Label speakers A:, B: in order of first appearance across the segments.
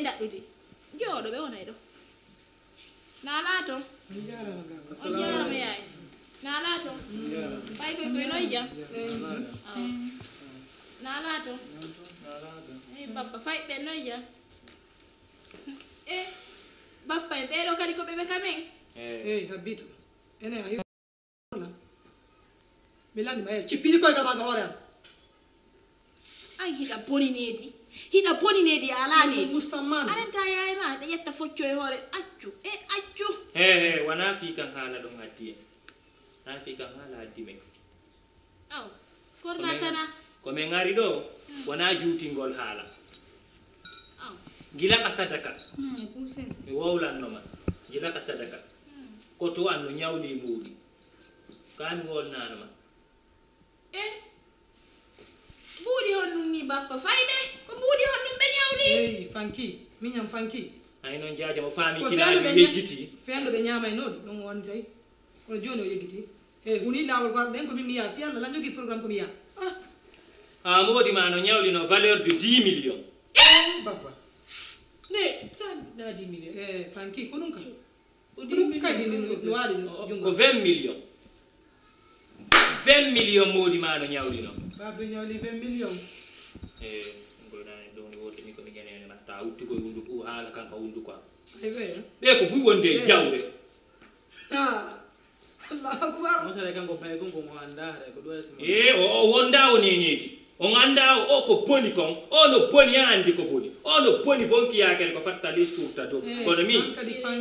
A: ndaɗɗude jooɗo ɓe wonay ɗo na laato on jarama yaay na laato fay koy noy jam na laato ei bappa fay ɓe noy jam bappa en ɓeɗo kadi ko ɓeɓe kamen
B: habbito ene a hiwna mi landi ma cippini koye gamaga hoore am
A: ay hiɗa bonineedi ala needi
B: musamman
A: arenta yaay ma ɗe ƴetta focco e hoore accu accu
C: wona fi kan haala ɗon addi en na fi kan haala addi men
A: aw korna tana
C: komin ngari ɗo wona juutingol haala gila ka sadaka mi wowlannoma gila ka sadaka koto an no ñawli muuɗi kami wolnanoma mbuuɗi hon ɗum ni bappa fayɓe ko mbuuɗi hon ɗum ɓe ñawli
B: fanki miñam fanki
C: ay noon jaajamo faami kinaɓe yeggiti
B: fenɗo ɓe ñamaynoɗi ɗum won tawi kono joni o yeggiti huni lawol warɗo ɗen komin mi yaa fiyalla lan jogui programme komi yaa
C: ha moodi ma no ñawlino valeur de 10 millions
B: bappa
C: ne na 10 millions
B: fanki ko ɗum ka ɗum kadi no waɗi
C: ko 20 millions 20 millions moodi ma no ñawlino
B: babe ñawli 20 millions
C: goɗani ɗon wotemi komi ñanene ma ta utti koye hunduko haala kanka hunduko am
B: aywe
C: ɓe ko buy wonde jawre
B: allahu akbar
D: mosale kanko pay konko mo anda ko ɗo
C: o wonda o neneedi on anda o ko boni kon o no boni ya andi ko boni o no boni bonki yakene ko fattali surta to kono min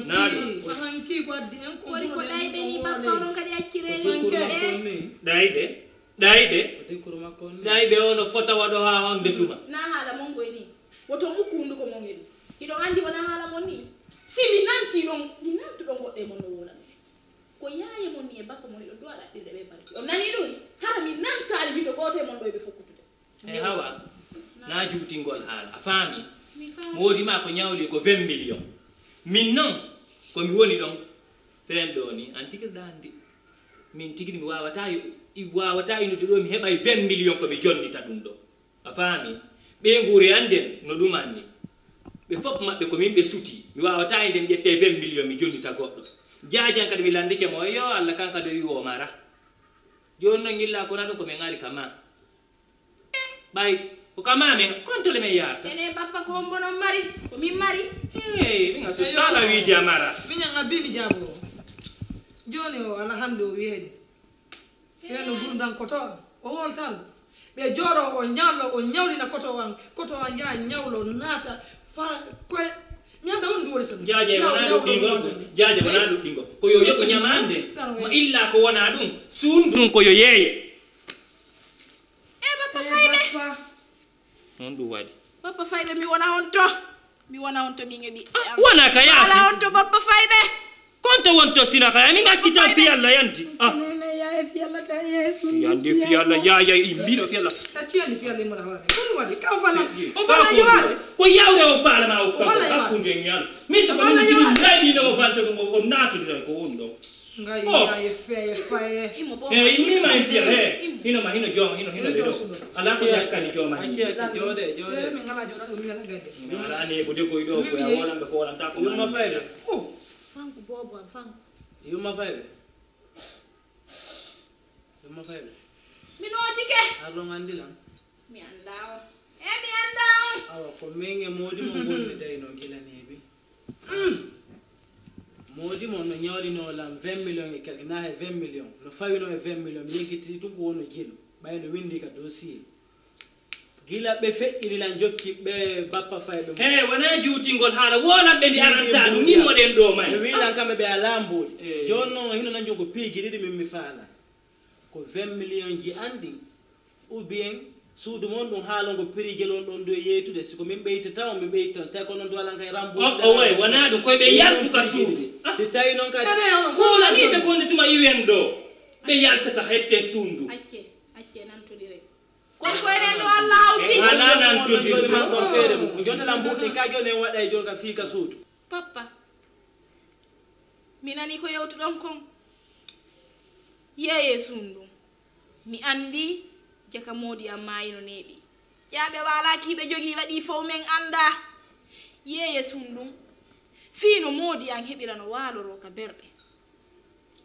C: naɗo
B: fanki ko addi en ko
A: woni ko ɗayɓe ni bappa onon kadi accireni
C: ɗayɓe ono fota waɗo ha on detuma
A: na haala mon goy ni woto mukku hunduko mon heɗi hiɗon andi wona haala mon ni si mi nanti ɗon mi nantuɗon goɗɗe mon no wola ko yaaye mon ni e bappa mon hiɗo duwa ɗaɗɗirde ɓe barki on nani ɗum hara mi nantali hiɗo goto e mon ɗo ɓe fokkutude
C: hawa na juutingol haala a faami moodi ma ko ñawli ko 20 millions min noon komi woni ɗon fen ɗo ni an tigirɗa andi min tigui mi wawata inude ɗo mi heɓay 20 millions koɓe jonnita ɗum ɗo a faami ɓe guure anden no ɗum anni ɓe fof maɓɓe ko min ɓe suti mi wawata inde mi ƴette 20 millions mi jonnita goɗɗo jaajan kadi mi landike mo yo Allah kanka do wi o mara joni noon illa ko na ɗum komin ari kama ɓay ko kama men kontole men yarta
A: ene bappa ko bonon mari ko min mari
C: min a so sala wiide a mara
B: miñan abbi mi jaabo joni o ala hande o wiyeeni feeno gurdam koto o woltan ɓe jooɗo o ñawlo o ñawlina koto an jaa ñawlo naata fara koye mi anda woni ɗum woni tan
C: jaaje wona ɗuɗɗingo ko yo yoɓo ñamande ma illa ko wona ɗum suundu ɗum ko yo yeeye
A: bappa fayɓe
C: on ɗum waɗi
A: bappa fayɓe mi wona on to min e ɓiɓɓe am
C: wona ka yaasi
A: ala on to bappa fayɓe
C: konto wonto sina kaya min accita fiyalla yanti yandi fiyalla yaya imbiɗo fiyalla
B: acciyandi fiyalla immoɗa hoore kono waɗi kam falla on falla yiwaade
C: ko yawre o baalama o kanko hakkude ñal min so komin sini layɗino o balde ɗum o natude ko woni ɗo
B: ngayi feye faye
C: immima en fiya hinoma hino jooma hino ɓe ɗo ala ko yakkani jooma
D: jode
B: min ngala jooɗa ɗo min ngala gayde
C: ala neɓude koye ɗo koya wolanɓe ko wolanta ko
D: yumma fayɓe
A: fanku bobo am fanku
D: yumma fayɓe
A: mi notike
D: arɗon andilan
A: mi anda on mi anda on
D: awa ko min e moodi mo gonmi dayno gilaneɓe moodi mon no ñawlino lam 20 millions e quelque na he 20 millions no fawino e 20 millions mi yenkiti ɗum ko wono jelu ɓayno windi ka dossier gila ɓe feƴƴinilan jokki ɓe bappa fayɓe
C: wona juutingol haala wolanɓe ndi aranta ɗum nimmoɗen ɗo may
D: mi wilan kamɓe ɓe a lamboɗi joni noon hino nan jon ko piigi ɗiɗi min mi faala ko 20 millions ji andi ou bien suudu mon ɗum haalongo prix gelon ɗon ɗo yeytude siko min ɓeytata o min ɓeytan so tawi ko noon duwalan kay ramboɗi
C: o way wona ɗum koyeɓe yaltuka suudu
D: si tawi noon kadi
C: wolaniɓe konde tuma iwen ɗo ɓe yaltata hetten suundu
A: acce nantodire kono ko enen ɗo Allah awti
C: ala nantodire
D: man ɗon feere mum jontalan mbuɗɗi ka joni en waɗa joni ka fiika suudu
A: papa mi nani ko yewtuɗon kon yeye suundu mi andi jaka moodi am mayino neeɓi jaaɓe wala kiɓe jogii waɗi fof men anda yeye sundum fino modi an heɓirano waloro ka berɗe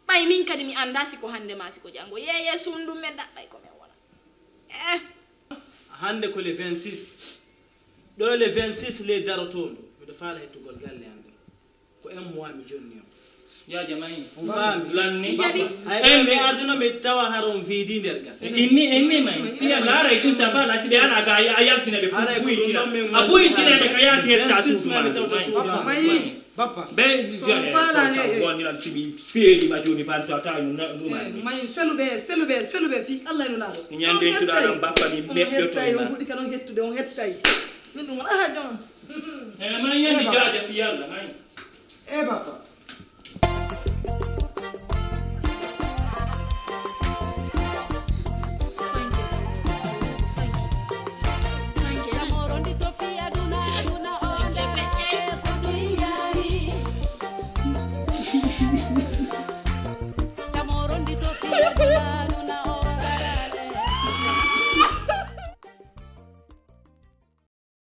A: ɓay min kadi mi anda siko hande ma siko jango yeye sundum men ɗaɓɓay komin wona
D: hande ko le 26 ɗo le 26 le darotoɗo miɗo faala hettugol galle an ɗo ko 1 mois mi jonni on
C: ya jama'i
D: faami
C: lanni
D: ay mi arduno mi tawa haron viidi nder gas
C: inni may ya lara e tusta fala sibe ala ga ya yaltina be buitina abuitina be ka yasi hetta suuma
B: mayi bappa
C: be jone woni lan sibi feeri ma joni banto ta no
B: mayi selube fi Allah no laado
C: nyande tuda dam bappa ni mebbe to
B: on fudi kan on hettude on hettay min dum wala ha jama
C: may yandi jaaja fi yalla may
B: bappa
E: Amor,